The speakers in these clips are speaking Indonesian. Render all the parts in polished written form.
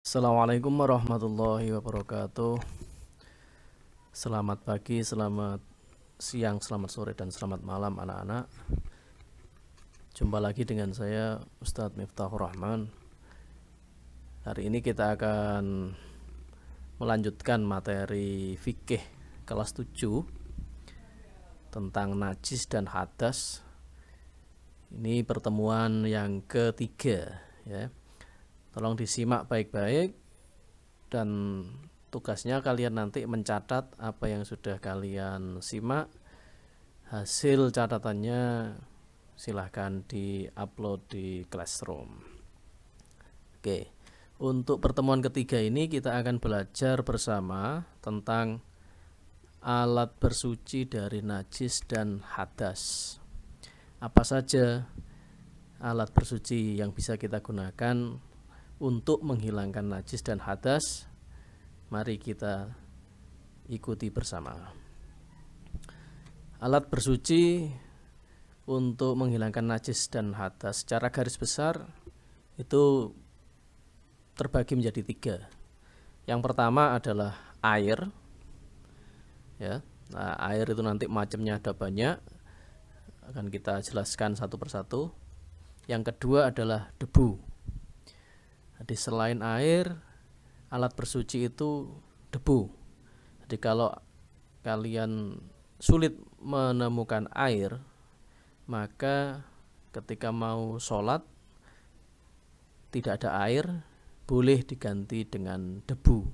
Assalamualaikum warahmatullahi wabarakatuh. Selamat pagi, selamat siang, selamat sore, dan selamat malam anak-anak. Jumpa lagi dengan saya Ustadz Miftahur Rahman. Hari ini kita akan melanjutkan materi fikih kelas 7 tentang najis dan hadas. Ini pertemuan yang ketiga ya. Tolong disimak baik-baik dan tugasnya kalian nanti mencatat apa yang sudah kalian simak. Hasil catatannya silahkan di-upload di Classroom. Oke, untuk pertemuan ketiga ini kita akan belajar bersama tentang alat bersuci dari najis dan hadas. Apa saja alat bersuci yang bisa kita gunakan untuk menghilangkan najis dan hadas? Mari kita ikuti bersama. Alat bersuci untuk menghilangkan najis dan hadas secara garis besar itu terbagi menjadi 3. Yang pertama adalah air. Ya, nah, air itu nanti macamnya ada banyak, akan kita jelaskan satu persatu. Yang kedua adalah debu. Jadi selain air, alat bersuci itu debu. Jadi kalau kalian sulit menemukan air, maka ketika mau sholat tidak ada air, boleh diganti dengan debu.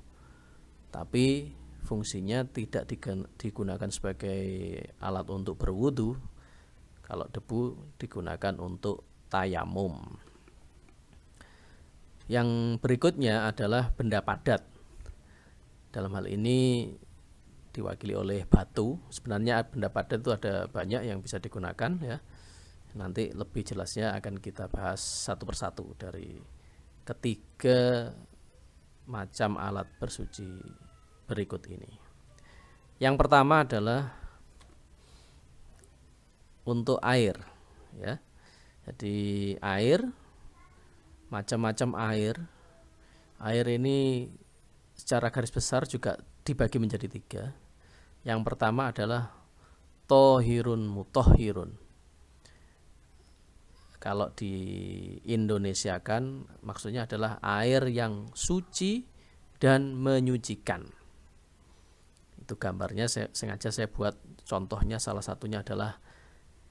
Tapi fungsinya tidak digunakan sebagai alat untuk berwudu. Kalau debu digunakan untuk tayamum. Yang berikutnya adalah benda padat. Dalam hal ini diwakili oleh batu. Sebenarnya benda padat itu ada banyak yang bisa digunakan ya. Nanti lebih jelasnya akan kita bahas satu persatu dari ketiga macam alat bersuci berikut ini. Yang pertama adalah untuk air ya. Jadi air, macam-macam air. Air ini secara garis besar juga dibagi menjadi 3. Yang pertama adalah tohirun mutohirun. Kalau di Indonesia kan maksudnya adalah air yang suci dan menyucikan. Itu gambarnya sengaja saya buat contohnya, salah satunya adalah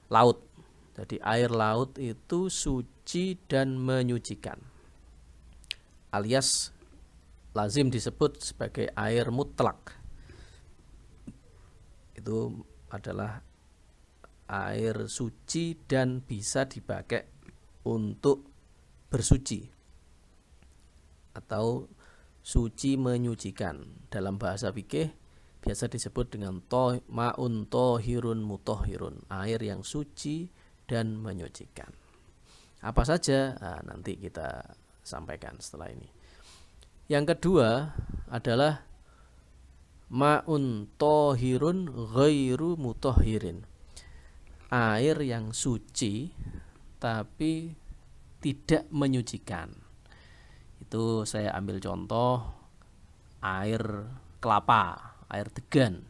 laut. Jadi air laut itu suci dan menyucikan, alias lazim disebut sebagai air mutlak. Itu adalah air suci dan bisa dipakai untuk bersuci atau suci menyucikan. Dalam bahasa fikih biasa disebut dengan ma'un tohirun mutohirun, air yang suci dan menyucikan. Apa saja? Nah, nanti kita sampaikan setelah ini. Yang kedua adalah ma'un tohirun ghairu mutohirin, air yang suci tapi tidak menyucikan. Itu saya ambil contoh air kelapa, air degan.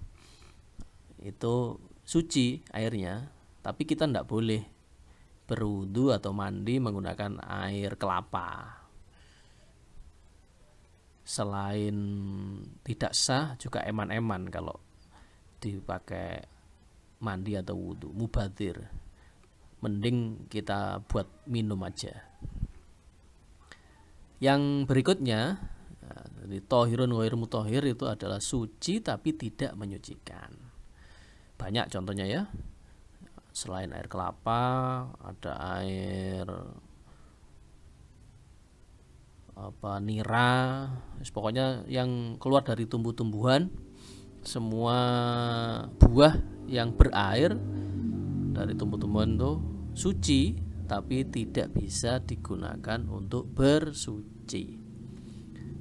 Itu suci airnya, tapi kita tidak boleh berwudu atau mandi menggunakan air kelapa. Selain tidak sah, juga eman-eman kalau dipakai mandi atau wudu, mubadir. Mending kita buat minum aja. Yang berikutnya, jadi tohirun ghairu mutohir itu adalah suci tapi tidak menyucikan. Banyak contohnya ya. Selain air kelapa, ada air nira, pokoknya yang keluar dari tumbuh-tumbuhan. Semua buah yang berair dari tumbuh-tumbuhan itu suci tapi tidak bisa digunakan untuk bersuci.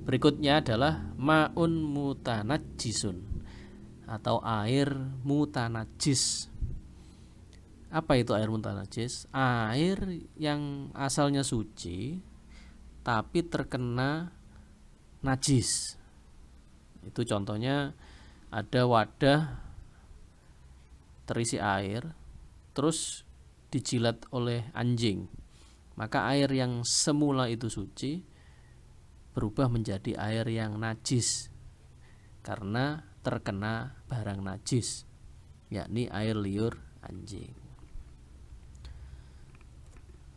Berikutnya adalah ma'un mutanajjisun atau air mutanajis. Apa itu air mutanajis? Air yang asalnya suci tapi terkena najis. Itu contohnya ada wadah terisi air terus dijilat oleh anjing, maka air yang semula itu suci berubah menjadi air yang najis karena terkena barang najis, yakni air liur anjing.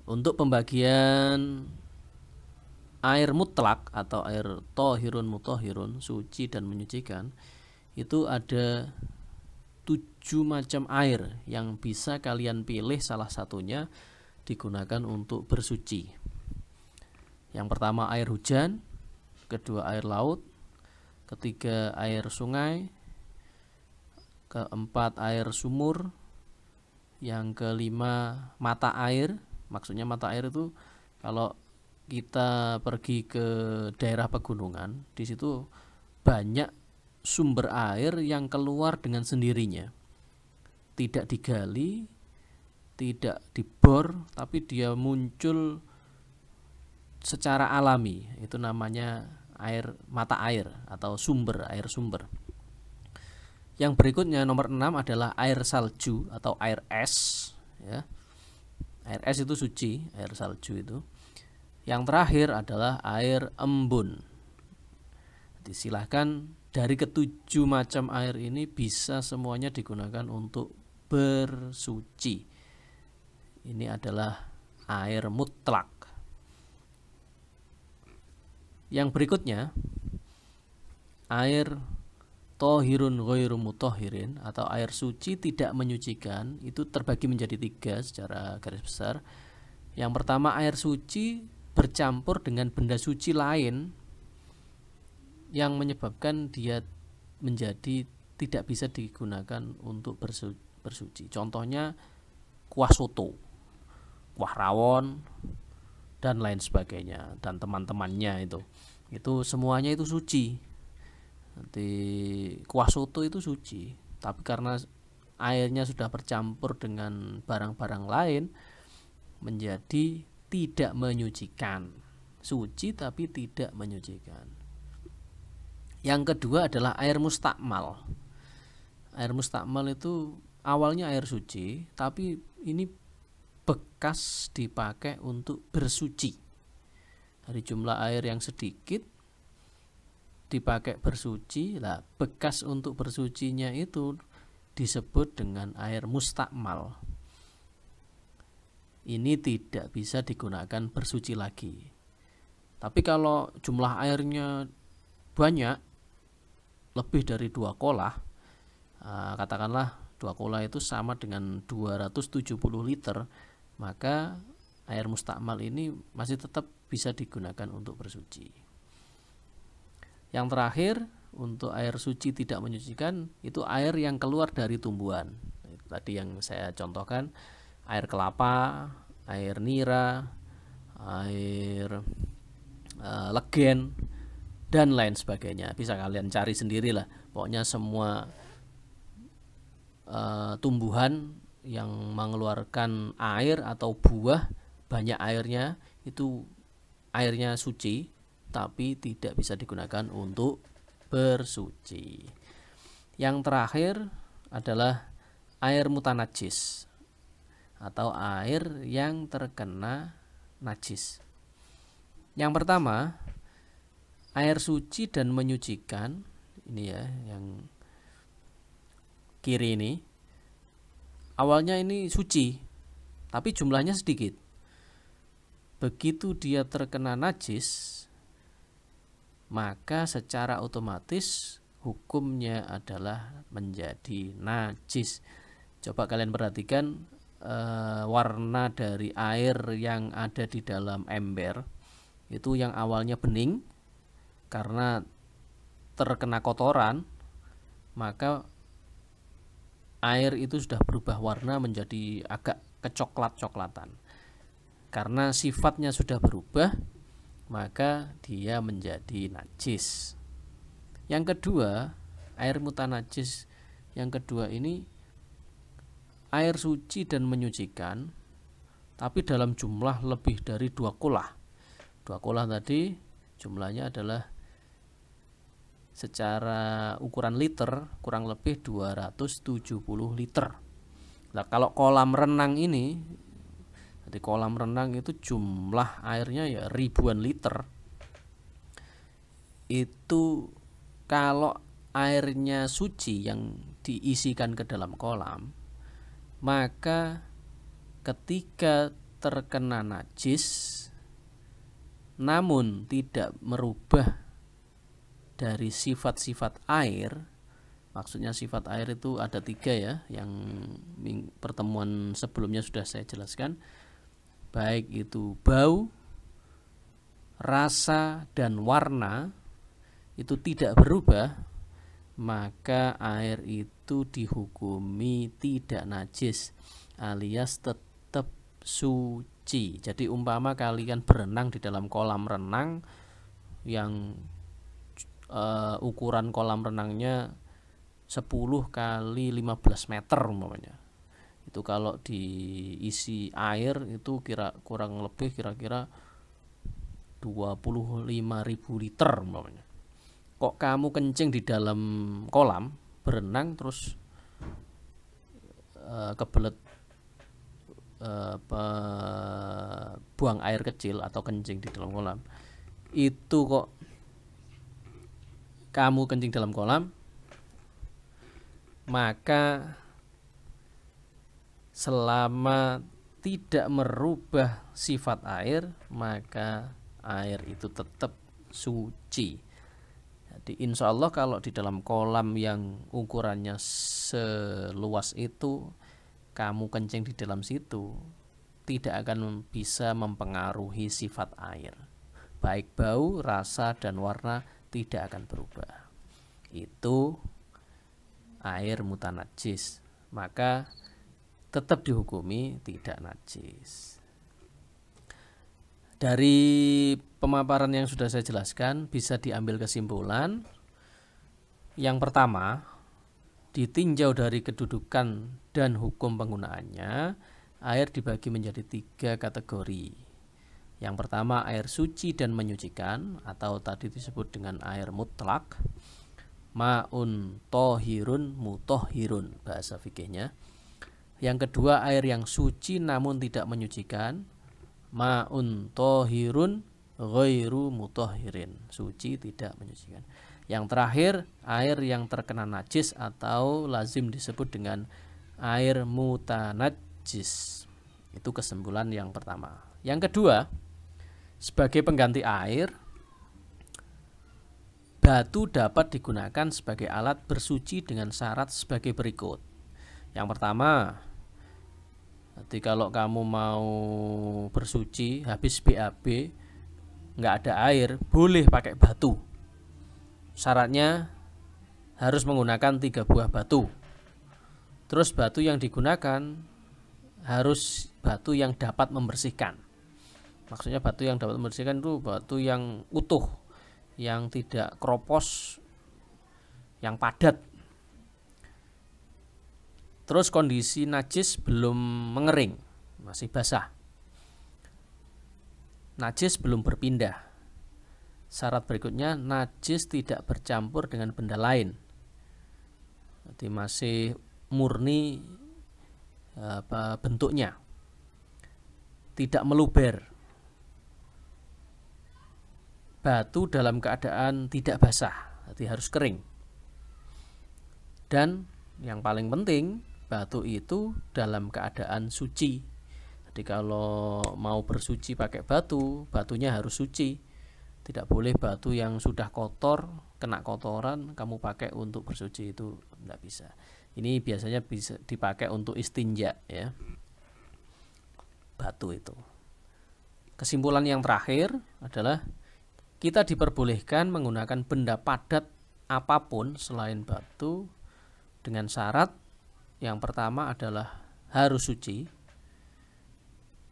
Untuk pembagian air mutlak atau air tohirun mutohirun, suci dan menyucikan, itu ada 7 macam air yang bisa kalian pilih salah satunya digunakan untuk bersuci. Yang pertama air hujan, kedua air laut, ketiga air sungai, keempat air sumur, yang kelima mata air. Maksudnya mata air itu kalau kita pergi ke daerah pegunungan, di situ banyak sumber air yang keluar dengan sendirinya, tidak digali, tidak dibor, tapi dia muncul secara alami. Itu namanya air mata air atau sumber, air sumber. Yang berikutnya nomor 6 adalah air salju atau air es, ya. Air es itu suci, air salju itu. Yang terakhir adalah air embun. Silahkan dari ketujuh macam air ini bisa semuanya digunakan untuk bersuci. Ini adalah air mutlak. Yang berikutnya air tohirun ghairu mutohirin atau air suci tidak menyucikan, itu terbagi menjadi 3 secara garis besar. Yang pertama air suci bercampur dengan benda suci lain yang menyebabkan dia menjadi tidak bisa digunakan untuk bersuci. Contohnya kuah soto, kuah rawon, dan lain sebagainya, dan teman-temannya itu semuanya itu suci. Nanti kuah soto itu suci, tapi karena airnya sudah bercampur dengan barang-barang lain menjadi tidak menyucikan. Suci tapi tidak menyucikan. Yang kedua adalah air mustakmal. Air mustakmal itu awalnya air suci, tapi ini bekas dipakai untuk bersuci. Dari jumlah air yang sedikit dipakai bersuci, lah bekas untuk bersucinya itu disebut dengan air mustakmal. Ini tidak bisa digunakan bersuci lagi. Tapi kalau jumlah airnya banyak, lebih dari 2 kolah, katakanlah 2 kolah itu sama dengan 270 liter, maka air mustakmal ini masih tetap bisa digunakan untuk bersuci. Yang terakhir, untuk air suci tidak menyucikan, itu air yang keluar dari tumbuhan. Tadi yang saya contohkan, air kelapa, air nira, air legen, dan lain sebagainya. Bisa kalian cari sendirilah. Pokoknya semua tumbuhan yang mengeluarkan air atau buah banyak airnya, itu airnya suci tapi tidak bisa digunakan untuk bersuci. Yang terakhir adalah air mutanajis atau air yang terkena najis. Yang pertama, air suci dan menyucikan. Ini ya, yang kiri ini. Awalnya ini suci, tapi jumlahnya sedikit. Begitu dia terkena najis, maka secara otomatis hukumnya adalah menjadi najis. Coba kalian perhatikan warna dari air yang ada di dalam ember. Itu yang awalnya bening, karena terkena kotoran, maka air itu sudah berubah warna menjadi agak kecoklat-coklatan. Karena sifatnya sudah berubah, maka dia menjadi najis. Yang kedua, air mutanajis yang kedua ini air suci dan menyucikan, tapi dalam jumlah lebih dari 2 kolah. 2 kolah tadi jumlahnya adalah secara ukuran liter kurang lebih 270 liter. Nah, kalau kolam renang ini, jadi kolam renang itu jumlah airnya ya ribuan liter. Itu kalau airnya suci yang diisikan ke dalam kolam, maka ketika terkena najis namun tidak merubah dari sifat-sifat air, maksudnya sifat air itu ada 3 ya, yang pertemuan sebelumnya sudah saya jelaskan, baik itu bau, rasa, dan warna itu tidak berubah, maka air itu dihukumi tidak najis alias tetap suci. Jadi umpama kalian berenang di dalam kolam renang yang ukuran kolam renangnya 10 kali 15 meter umpamanya, itu kalau diisi air itu kurang lebih kira-kira 25.000 liter umpamanya. Kok kamu kencing di dalam kolam berenang terus kebelet buang air kecil atau kencing di dalam kolam, itu kok kamu kencing dalam kolam, maka selama tidak merubah sifat air, maka air itu tetap suci. Jadi insya Allah kalau di dalam kolam yang ukurannya seluas itu, kamu kencing di dalam situ, tidak akan bisa mempengaruhi sifat air. Baik bau, rasa, dan warna tidak akan berubah. Itu air mutanajis, maka tetap dihukumi tidak najis. Dari pemaparan yang sudah saya jelaskan bisa diambil kesimpulan. Yang pertama, ditinjau dari kedudukan dan hukum penggunaannya, air dibagi menjadi 3 kategori. Yang pertama air suci dan menyucikan, atau tadi disebut dengan air mutlak, ma'un tohirun mutohirun bahasa fikihnya. Yang kedua air yang suci namun tidak menyucikan, ma'un tohirun ghairu mutohirin, suci tidak menyucikan. Yang terakhir air yang terkena najis atau lazim disebut dengan air mutanajis. Itu kesimpulan yang pertama. Yang kedua, sebagai pengganti air, batu dapat digunakan sebagai alat bersuci dengan syarat sebagai berikut. Yang pertama, jadi kalau kamu mau bersuci habis BAB nggak ada air, boleh pakai batu. Syaratnya harus menggunakan 3 buah batu. Terus batu yang digunakan harus batu yang dapat membersihkan. Maksudnya batu yang dapat membersihkan itu batu yang utuh, yang tidak kropos, yang padat. Terus kondisi najis belum mengering, masih basah. Najis belum berpindah. Syarat berikutnya, najis tidak bercampur dengan benda lain. Jadi masih murni bentuknya, tidak meluber. Batu dalam keadaan tidak basah, jadi harus kering. Dan yang paling penting, batu itu dalam keadaan suci. Jadi kalau mau bersuci pakai batu, batunya harus suci. Tidak boleh batu yang sudah kotor, kena kotoran kamu pakai untuk bersuci, itu tidak bisa. Ini biasanya bisa dipakai untuk istinja ya, batu itu. Kesimpulan yang terakhir adalah kita diperbolehkan menggunakan benda padat apapun selain batu dengan syarat yang pertama adalah harus suci.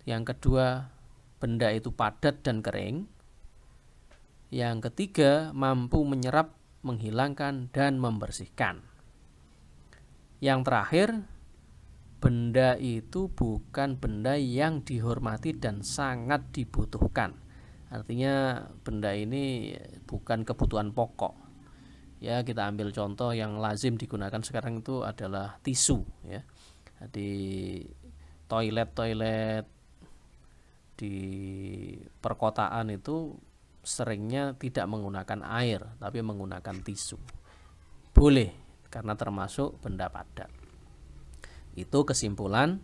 Yang kedua, benda itu padat dan kering. Yang ketiga, mampu menyerap, menghilangkan, dan membersihkan. Yang terakhir, benda itu bukan benda yang dihormati dan sangat dibutuhkan. Artinya benda ini bukan kebutuhan pokok. Ya, kita ambil contoh yang lazim digunakan sekarang itu adalah tisu ya. Di toilet di perkotaan itu seringnya tidak menggunakan air tapi menggunakan tisu. Boleh karena termasuk benda padat. Itu kesimpulan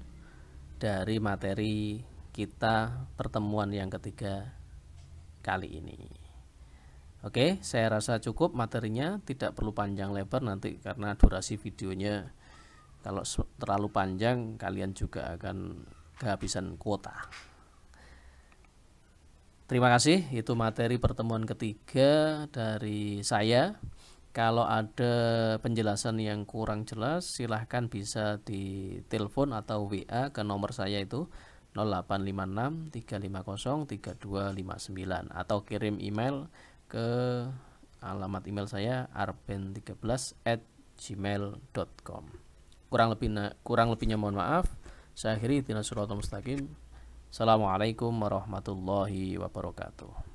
dari materi kita pertemuan yang ketiga kali ini. Oke, saya rasa cukup materinya, tidak perlu panjang lebar nanti karena durasi videonya kalau terlalu panjang kalian juga akan kehabisan kuota. Terima kasih, itu materi pertemuan ketiga dari saya. Kalau ada penjelasan yang kurang jelas silahkan bisa ditelepon atau WA ke nomor saya itu 0856 350 3259 atau kirim email ke alamat email saya arben13@gmail.com. Kurang lebihnya mohon maaf. Saya akhiri, ihdinas siratal mustaqim. Assalamualaikum warahmatullahi wabarakatuh.